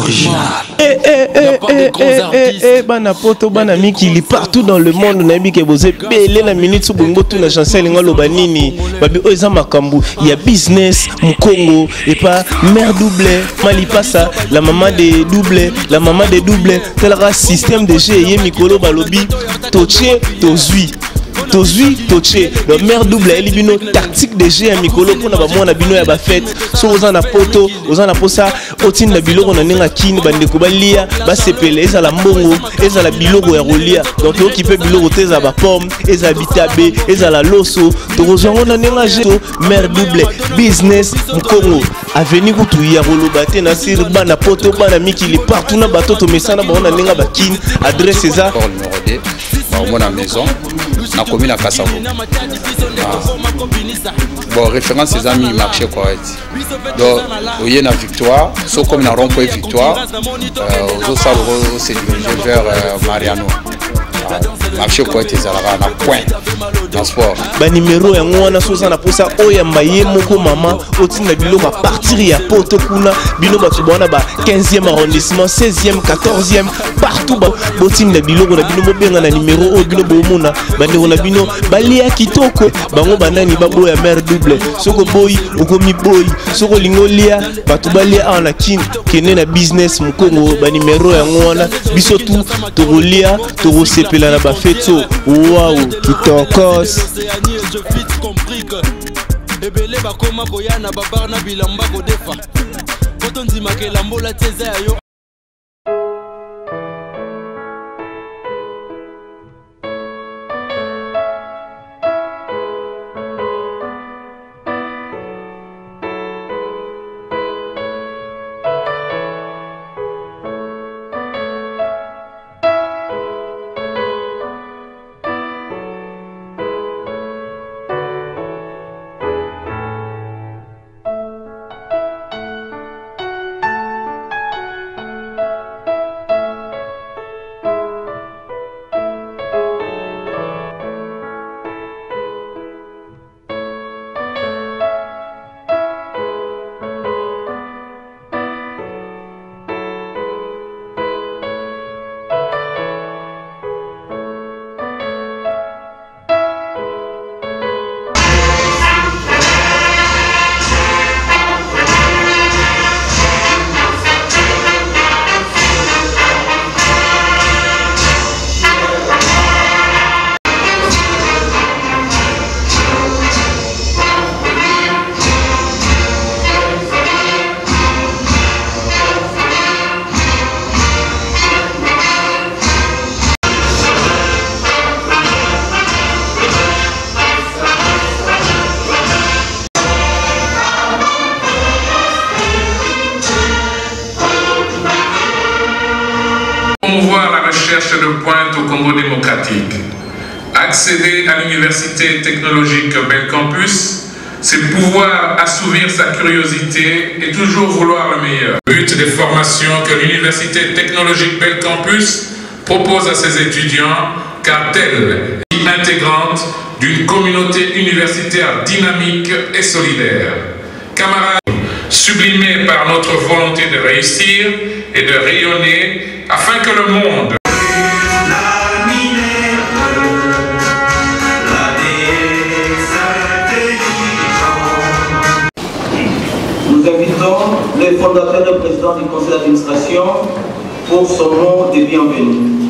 original. Bana poto bana miki il est partout dans le monde na bi ke boze belé na minute so bongo tout na chanson linga lobanini babi oza makambu il y a business Mkongo et pas mère double Malipasa la maman des double tel système de jeu yé mikolo balobi toche tozui toche le mère double elibino tactique de jeu mikolo pour na ba mona bino ya ba fête so oza na poto oza na posa otinda biloko na ninga kini bande ko balia ba sepele eza la mbongo eza la biloko ya rolia donc okipe biloko teza ba pomme eza bitabe eza la loso to kozongo na ninga jeu mère double business Mkongo avenir kutu ya rolobate na sir bana poto bana mikili partout na batoto mesana ba na ninga ba kini adresse eza numéro 2 au la maison na commune à Kassavo. Bon, référence ses amis marché correct. Donc, il y a une victoire, sauf comme une rond-point victoire, aux autres salles s'est dirigé vers Mariano. Marché correct, ils allaient à point dans sport. Ba numéro ya ngwana soza na posa oya mbaye moko mama otinda biloko à partir ya poto kuna bino batu bana ba 15e arrondissement 16e 14e partout ba botinda biloko na bino bobenga na numéro o bino bomona bande na bino balia kitoko bango banani baboya mère double soko boy okomi boy soko lingolia batu balia na kin kene na business Mkongo ba numéro ya ngwana biso tu tokolia tokosepela na ba feto wow kitoko je vite compris que ebele bakoma koyana babarna bilamba kodefa kotonzima ke lambola teza yo. Promouvoir la recherche de pointe au Congo démocratique. Accéder à l'université technologique Belcampus, c'est pouvoir assouvir sa curiosité et toujours vouloir le meilleur. But des formations que l'université technologique Belcampus propose à ses étudiants, car telle est intégrante d'une communauté universitaire dynamique et solidaire. Camarades, sublimés par notre volonté de réussir et de rayonner, afin que le monde Nous invitons le fondateur et président du conseil d'administration pour son mot de bienvenue.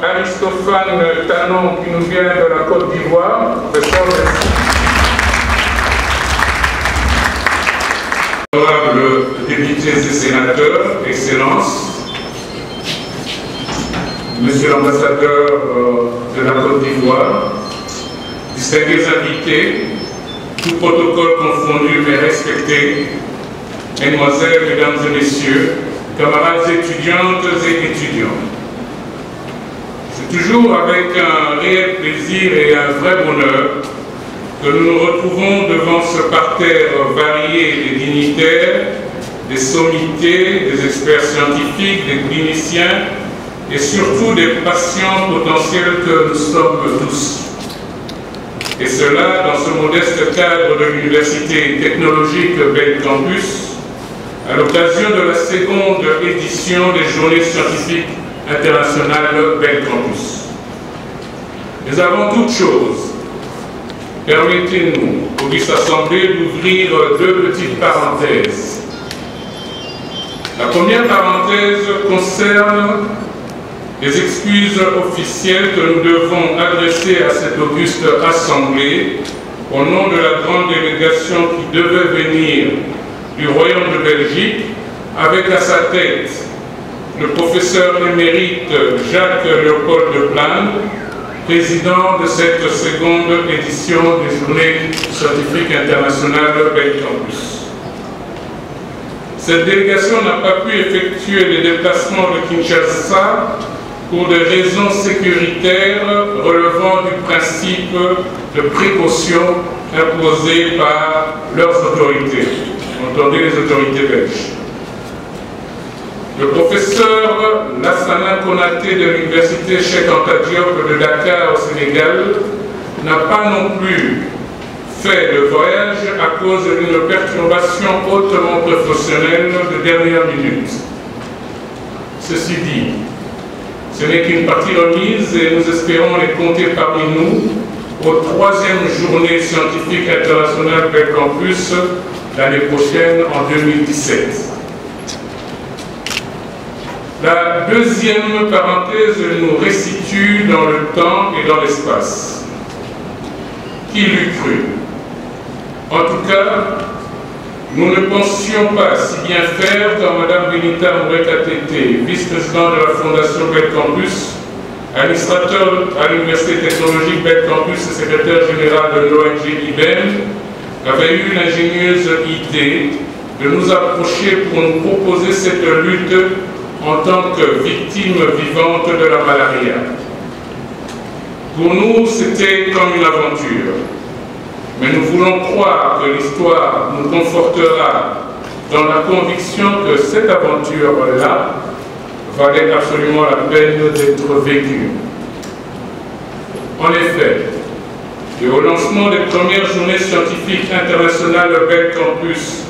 Aristophane Tanon qui nous vient de la Côte d'Ivoire, honorables députés et sénateurs, Excellences, Monsieur l'ambassadeur de la Côte d'Ivoire, distingués invités, tout protocole confondu mais respecté, mesdemoiselles, mesdames et messieurs, camarades étudiantes et étudiants. C'est toujours avec un réel plaisir et un vrai bonheur que nous nous retrouvons devant ce parterre varié des dignitaires, des sommités, des experts scientifiques, des cliniciens et surtout des patients potentiels que nous sommes tous. Et cela dans ce modeste cadre de l'Université technologique Belcampus, à l'occasion de la seconde édition des Journées scientifiques internationales Belcampus. Mais avant toute chose, permettez-nous, pour cette assemblée, d'ouvrir deux petites parenthèses. La première parenthèse concerne les excuses officielles que nous devons adresser à cette auguste assemblée au nom de la grande délégation qui devait venir du Royaume de Belgique, avec à sa tête le professeur émérite Jacques-Léopold de Plande, président de cette seconde édition des Journées scientifiques internationales Belcampus. Cette délégation n'a pas pu effectuer les déplacements de Kinshasa pour des raisons sécuritaires relevant du principe de précaution imposé par leurs autorités, entendez les autorités belges. Le professeur Lassana Konaté de l'université Cheikh Anta Diop de Dakar au Sénégal n'a pas non plus fait le voyage à cause d'une perturbation hautement professionnelle de dernière minute. Ceci dit, ce n'est qu'une partie remise et nous espérons les compter parmi nous aux 3e journée scientifique internationale Belcampus l'année prochaine en 2017. La deuxième parenthèse nous resitue dans le temps et dans l'espace. Qui l'eût cru? En tout cas, nous ne pensions pas si bien faire quand Mme Benita Mouret-Katete, vice-présidente de la Fondation Belcampus, administrateur à l'Université technologique Belcampus et secrétaire général de l'ONG IBEM, avait eu l'ingénieuse idée de nous approcher pour nous proposer cette lutte en tant que victime vivante de la malaria. Pour nous, c'était comme une aventure. Mais nous voulons croire que l'histoire nous confortera dans la conviction que cette aventure-là valait absolument la peine d'être vécue. En effet, et au lancement des premières journées scientifiques internationales Belcampus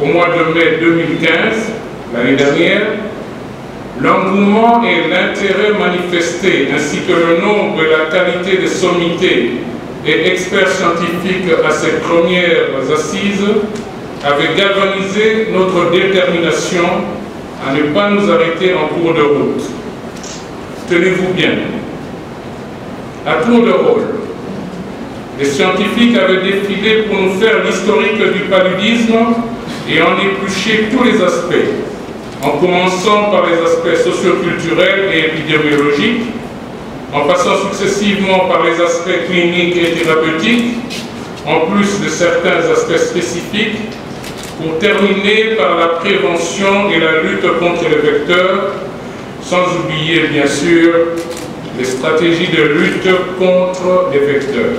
au mois de mai 2015, l'année dernière, l'engouement et l'intérêt manifesté, ainsi que le nombre et la qualité des sommités et experts scientifiques à ces premières assises avaient galvanisé notre détermination à ne pas nous arrêter en cours de route. Tenez-vous bien, à tour de rôle, les scientifiques avaient défilé pour nous faire l'historique du paludisme et en éplucher tous les aspects, en commençant par les aspects socioculturels et épidémiologiques, en passant successivement par les aspects cliniques et thérapeutiques, en plus de certains aspects spécifiques, pour terminer par la prévention et la lutte contre les vecteurs, sans oublier bien sûr les stratégies de lutte contre les vecteurs.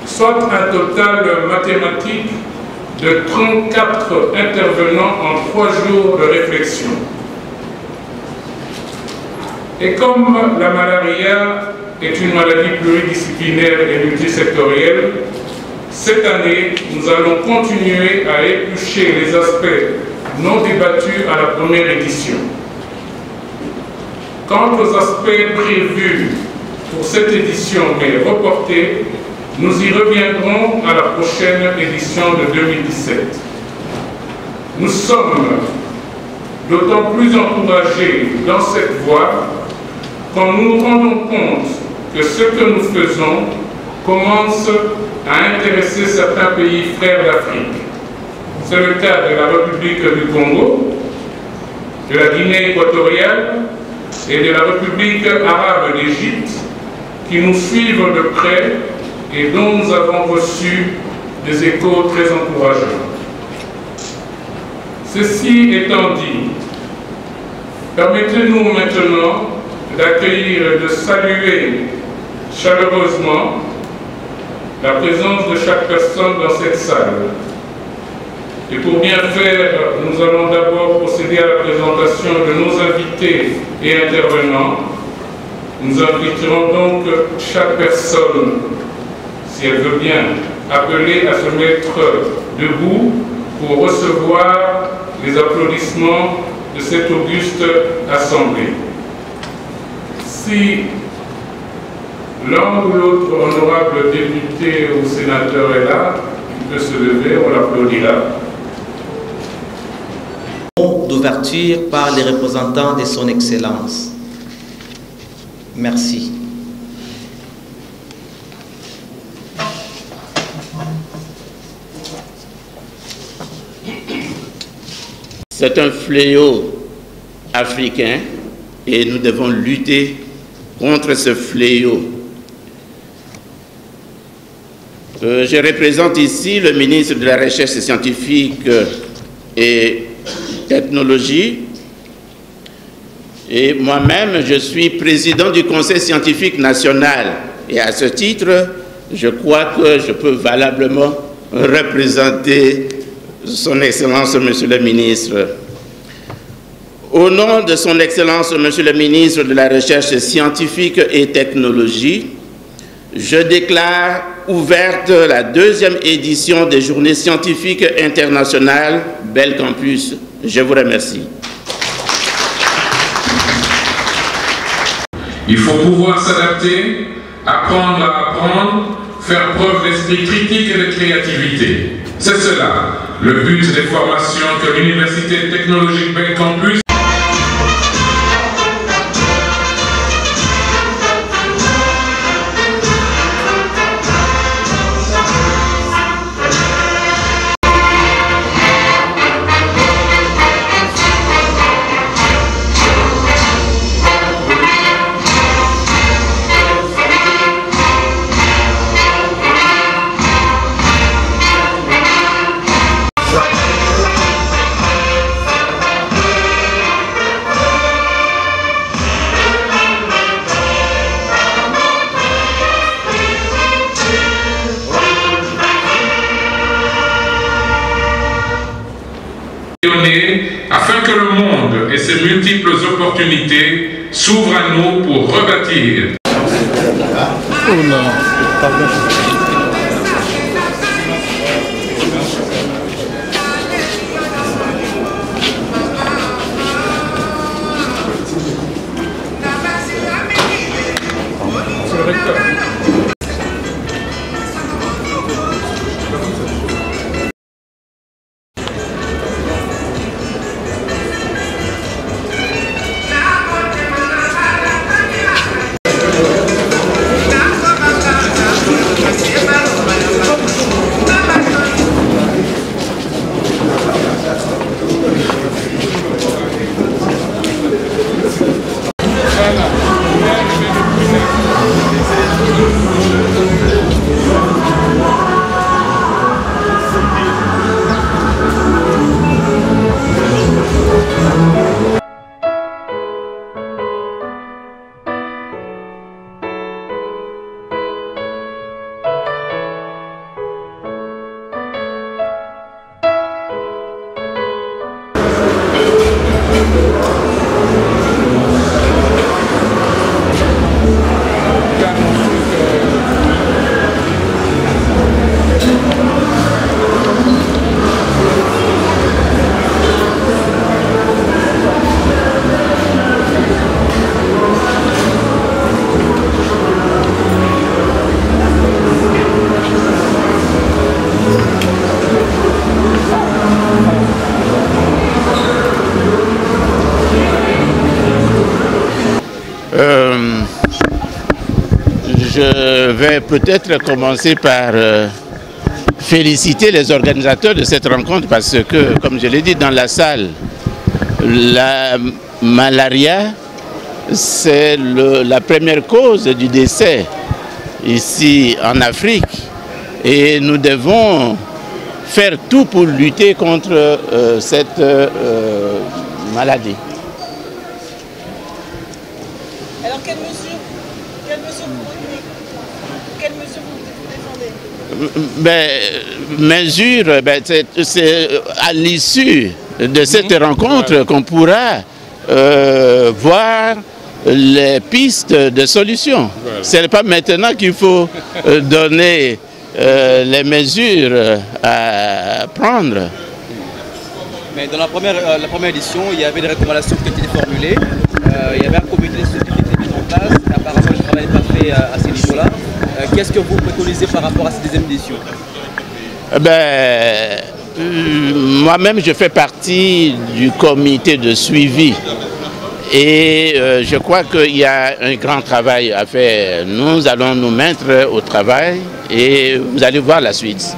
Soit un total mathématique de 34 intervenants en 3 jours de réflexion. Et comme la malaria est une maladie pluridisciplinaire et multisectorielle, cette année, nous allons continuer à éplucher les aspects non débattus à la première édition. Quant aux aspects prévus pour cette édition mais reportés, nous y reviendrons à la prochaine édition de 2017. Nous sommes d'autant plus encouragés dans cette voie quand nous nous rendons compte que ce que nous faisons commence à intéresser certains pays frères d'Afrique. C'est le cas de la République du Congo, de la Guinée équatoriale, et de la République arabe d'Égypte qui nous suivent de près et dont nous avons reçu des échos très encourageants. Ceci étant dit, permettez-nous maintenant d'accueillir et de saluer chaleureusement la présence de chaque personne dans cette salle. Et pour bien faire, nous allons d'abord procéder à la présentation de nos invités et intervenants. Nous inviterons donc chaque personne, si elle veut bien, appelée à se mettre debout pour recevoir les applaudissements de cette auguste assemblée. Si l'un ou l'autre honorable député ou sénateur est là, il peut se lever, on l'applaudira. D'ouverture par les représentants de son Excellence. Merci. C'est un fléau africain et nous devons lutter contre ce fléau. Je représente ici le ministre de la Recherche scientifique et Technologie et moi-même je suis président du Conseil scientifique national et à ce titre je crois que je peux valablement représenter son Excellence Monsieur le ministre. Au nom de son Excellence Monsieur le ministre de la Recherche scientifique et Technologie, je déclare ouverte la 2e édition des Journées scientifiques internationales Belcampus. Je vous remercie. Il faut pouvoir s'adapter, apprendre à apprendre, faire preuve d'esprit critique et de créativité. C'est cela, le but des formations que l'Université technologique Belcampus afin que le monde et ses multiples opportunités s'ouvrent à nous pour rebâtir. Je vais peut-être commencer par féliciter les organisateurs de cette rencontre parce que, comme je l'ai dit dans la salle, la malaria, c'est la première cause du décès ici en Afrique. Et nous devons faire tout pour lutter contre cette maladie. Alors quelles mesures vous défendez? C'est à l'issue de cette rencontre qu'on pourra voir les pistes de solutions. Voilà. Ce n'est pas maintenant qu'il faut donner les mesures à prendre. Mais dans la première édition, il y avait des recommandations qui étaient formulées. Il y avait un comité de suivi qui était mis en place. Apparemment, le travail n'est pas fait à ce niveau-là. Qu'est-ce que vous préconisez par rapport à cette deuxième édition? Moi-même, je fais partie du comité de suivi. Et je crois qu'il y a un grand travail à faire. Nous allons nous mettre au travail et vous allez voir la suite.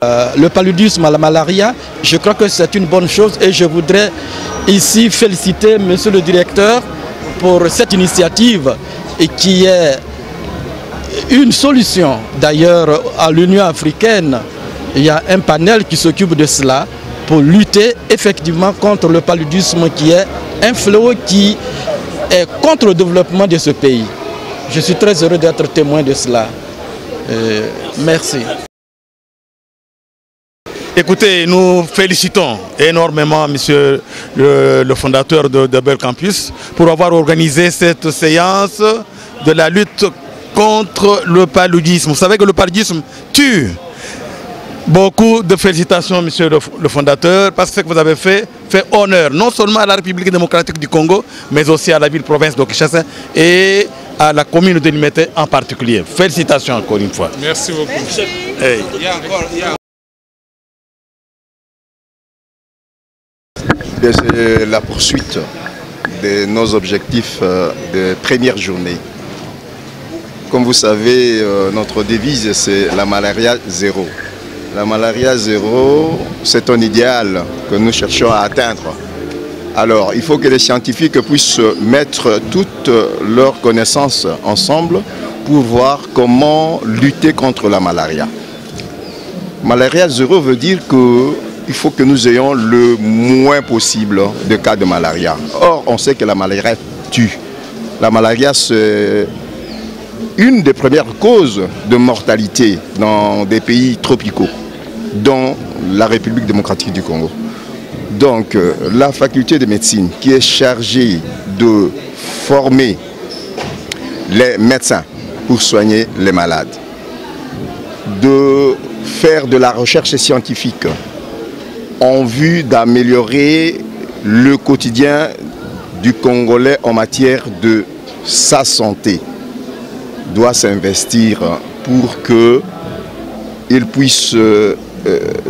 Le paludisme à la malaria, je crois que c'est une bonne chose et je voudrais ici féliciter monsieur le directeur pour cette initiative et qui est une solution. D'ailleurs, à l'Union africaine, il y a un panel qui s'occupe de cela pour lutter effectivement contre le paludisme qui est un fléau qui est contre le développement de ce pays. Je suis très heureux d'être témoin de cela. Merci. Écoutez, nous félicitons énormément monsieur le fondateur de Bel Campus pour avoir organisé cette séance de la lutte contre le paludisme. Vous savez que le paludisme tue. Beaucoup de félicitations, monsieur le fondateur, parce que ce que vous avez fait honneur non seulement à la République démocratique du Congo, mais aussi à la ville-province de Kinshasa et à la commune de Limete en particulier. Félicitations encore une fois. Merci beaucoup. Merci. Hey. C'est la poursuite de nos objectifs de première journée. Comme vous savez, notre devise, c'est la malaria zéro. La malaria zéro, c'est un idéal que nous cherchons à atteindre. Alors, il faut que les scientifiques puissent mettre toutes leurs connaissances ensemble pour voir comment lutter contre la malaria. Malaria zéro veut dire qu'il faut que nous ayons le moins possible de cas de malaria. Or, on sait que la malaria tue. La malaria, c'est une des premières causes de mortalité dans des pays tropicaux, dont la République démocratique du Congo. Donc, la faculté de médecine qui est chargée de former les médecins pour soigner les malades, de faire de la recherche scientifique en vue d'améliorer le quotidien du Congolais en matière de sa santé, doit s'investir pour qu'il puisse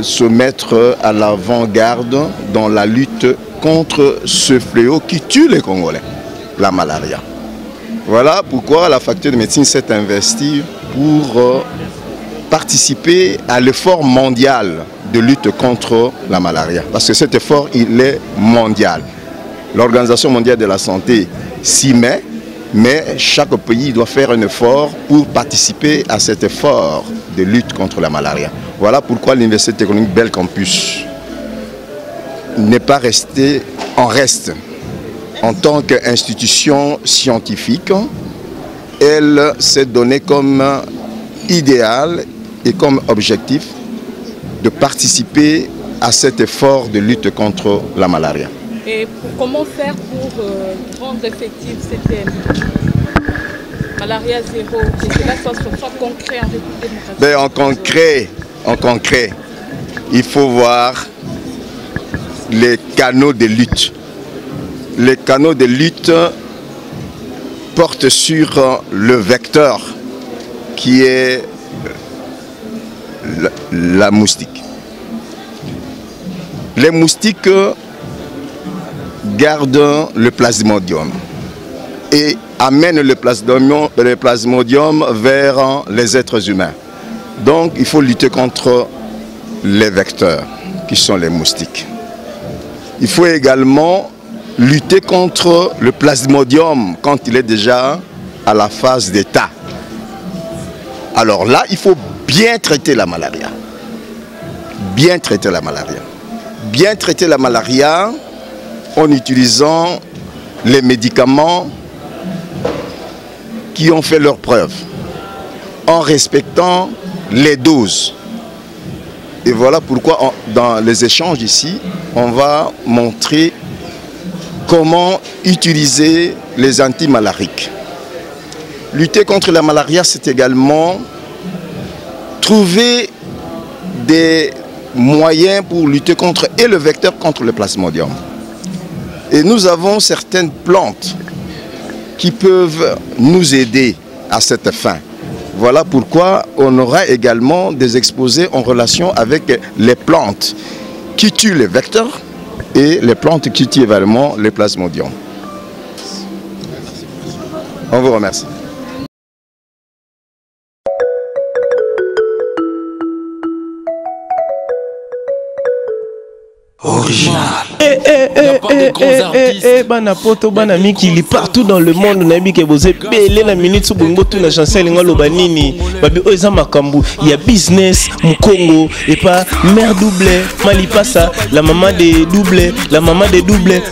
se mettre à l'avant-garde dans la lutte contre ce fléau qui tue les Congolais, la malaria. Voilà pourquoi la faculté de médecine s'est investie pour participer à l'effort mondial de lutte contre la malaria. Parce que cet effort, il est mondial. L'Organisation mondiale de la santé s'y met, mais chaque pays doit faire un effort pour participer à cet effort de lutte contre la malaria. Voilà pourquoi l'Université technologique Bel Campus n'est pas restée en reste. En tant qu'institution scientifique, elle s'est donnée comme idéal et comme objectif de participer à cet effort de lutte contre la malaria. Et comment faire pour rendre effectif ces thèmes? Malaria zéro, et que cela soit concret en République démocratique. En concret, il faut voir les canaux de lutte. Les canaux de lutte portent sur le vecteur qui est la moustique. Les moustiques gardent le plasmodium et amènent le plasmodium vers les êtres humains. Donc il faut lutter contre les vecteurs qui sont les moustiques. Il faut également lutter contre le plasmodium quand il est déjà à la phase d'état. Alors là, il faut bien traiter la malaria. Bien traiter la malaria. Bien traiter la malaria en utilisant les médicaments qui ont fait leurs preuves, en respectant les doses. Et voilà pourquoi dans les échanges ici, on va montrer comment utiliser les antimalariques. Lutter contre la malaria, c'est également trouver des moyens pour lutter contre et le vecteur contre le plasmodium. Et nous avons certaines plantes qui peuvent nous aider à cette fin. Voilà pourquoi on aura également des exposés en relation avec les plantes qui tuent les vecteurs et les plantes qui tuent également les plasmodiums. On vous remercie. Original. Bana poto bana mikili partout dans le monde na bi ke boze belé na minute so bongo tout na chancel nga lobanini babi oza makambu il y a business Mkongo et pas mère doublé Malipasa la maman des doublés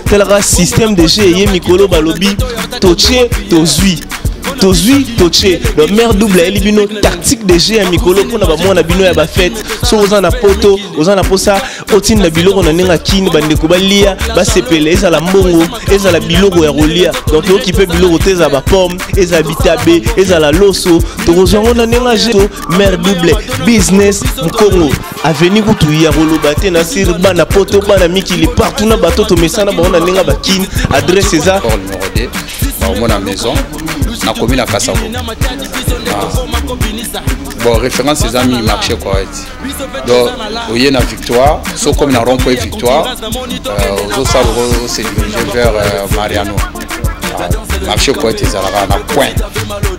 tel système de jeu yé mikolo balobi toche tozui tozui toche le mère double elibino tactique de jeu mikolo pour na ba mona bino ya ba fête so oza na poto oza na posa otine na biloko na ninga kini bande ko balia ba sepele eza la mbongo eza la biloko ya rolia donc yo qui peut biloko teza ba pomme eza bitabe eza la loso to kozongo na ninga jeto mère double business Mkongo avenir kutu ya rolobate na sir bana poto bana mikili partout na bato to mesana ba na ninga ba kini adresse eza numéro 2 au mon maison na commune à Kassavo. Bon, référence ces amis marché correct. Donc, il y a une victoire, sauf comme une rond-point victoire, aux autres salles, c'est dirigé vers Mariano. Marché correct, ils ont un point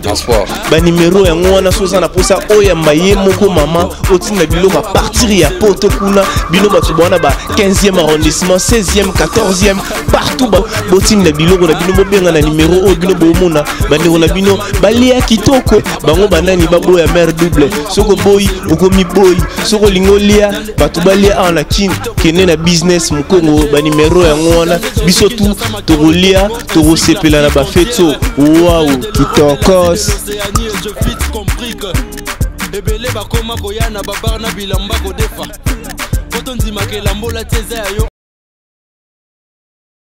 dans sport. Ba numéro ya ngwana soza na posa oya maye moko mama otina bilo ma partir ya poto kuna bino ba tubona ba 15e arrondissement 16e 14e partout ba botina bilo na bino mobenga na numéro o bino bomona ba ndeko na bino balia kitoko bango banani babo ya mère double soko boy okomi boy soko lingolia batu balia en la kin kene na business Mkongo ba numéro ya ngwana biso tu tokolia tokosepela na ba feto wow kitoko je vite compris que ebele bakoma koyana babar na bilamba kodefa kotonzima ke lambola teza yo